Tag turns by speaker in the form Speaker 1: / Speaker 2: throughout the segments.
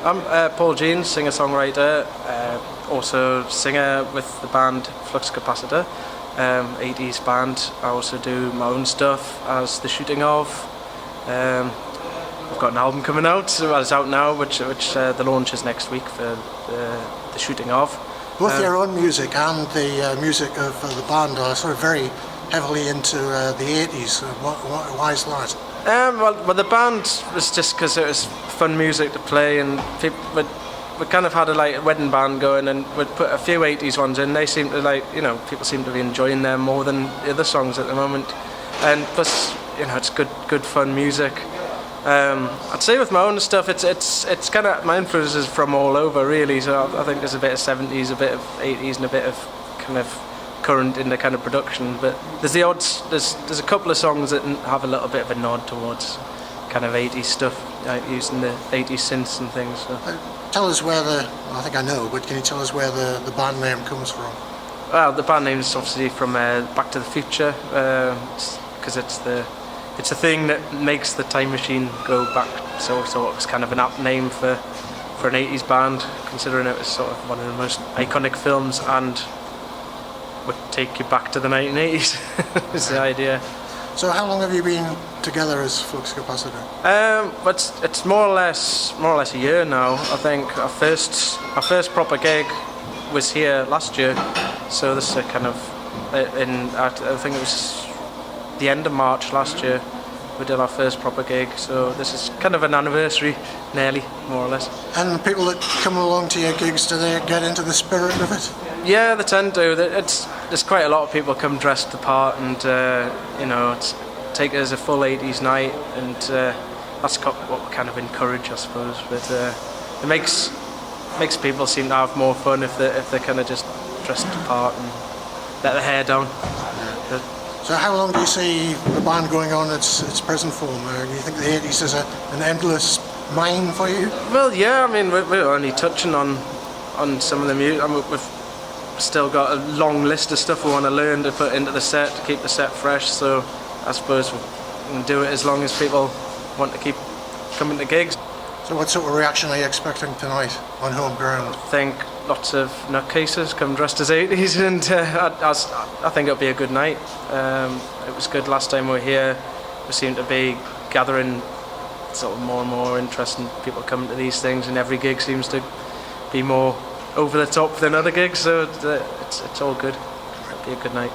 Speaker 1: I'm Paul Jeans, singer-songwriter, also singer with the band Flux Capacitor, 80's band. I also do my own stuff as The Shooting Of. I've got an album coming out, well, it's out now, which the launch is next week for The Shooting Of.
Speaker 2: Both your own music and the music of the band are sort of very heavily into the 80's. Why is that?
Speaker 1: Well, the band was just because it was fun music to play, and we kind of had a wedding band going, and we'd put a few 80's ones in. They seem to people seem to be enjoying them more than the other songs at the moment. And plus, it's good fun music. I'd say with my own stuff, it's kind of my influences from all over really. So I think there's a bit of 70's, a bit of 80's, and a bit of kind of current in the kind of production. But there's a couple of songs that have a little bit of a nod towards kind of 80's stuff, like using the 80's synths and things. So.
Speaker 2: Tell us where I think I know, but can you tell us where the band name comes from?
Speaker 1: Well, the band name is obviously from Back to the Future, because it's the thing that makes the time machine go back. So it was kind of an apt name for an 80's band, considering it was sort of one of the most iconic films and would take you back to the 1980s. Is the idea.
Speaker 2: So how long have you been together as Flux Capacitor?
Speaker 1: It's more or less a year now. I think our first proper gig was here last year. So this is kind of I think it was the end of March last year. We did our first proper gig. So this is kind of an anniversary, nearly, more or less.
Speaker 2: And the people that come along to your gigs, do they get into the spirit of it?
Speaker 1: Yeah, they tend to. There's quite a lot of people come dressed the part, and take it as a full 80's night, and that's what we kind of encourage, I suppose. But it makes people seem to have more fun if they're kind of just dressed the part and let their hair down.
Speaker 2: Yeah. So how long do you see the band going on its present form? Do you think the 80's is an endless mine for you?
Speaker 1: Well, yeah. I mean, we're only touching on some of the music. I mean, we've still got a long list of stuff we want to learn to put into the set to keep the set fresh. So I suppose we can do it as long as people want to keep coming to gigs.
Speaker 2: So what sort of reaction are you expecting tonight on home ground?
Speaker 1: I think lots of nutcases come dressed as 80's, and I think it'll be a good night. It was good last time we were here. We seem to be gathering sort of more and more interest in people coming to these things, and every gig seems to be more over the top than other gigs, so it's all good. It'll be a good night.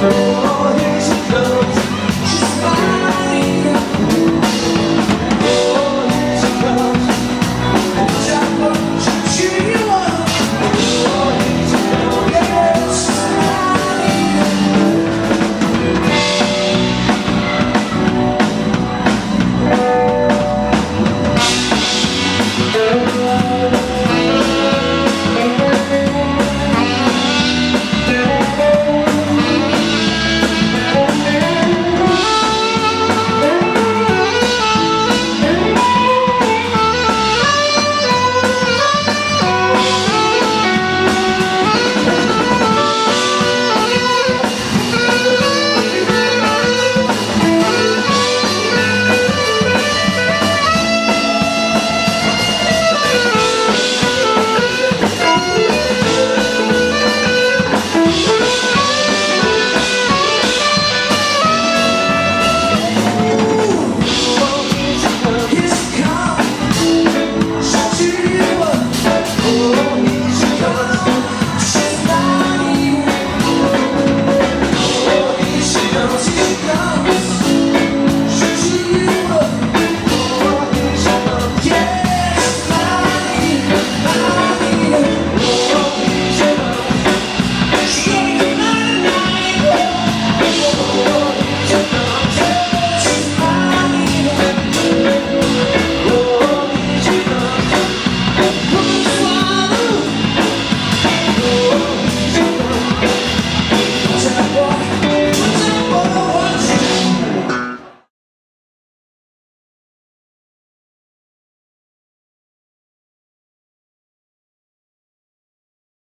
Speaker 3: Oh,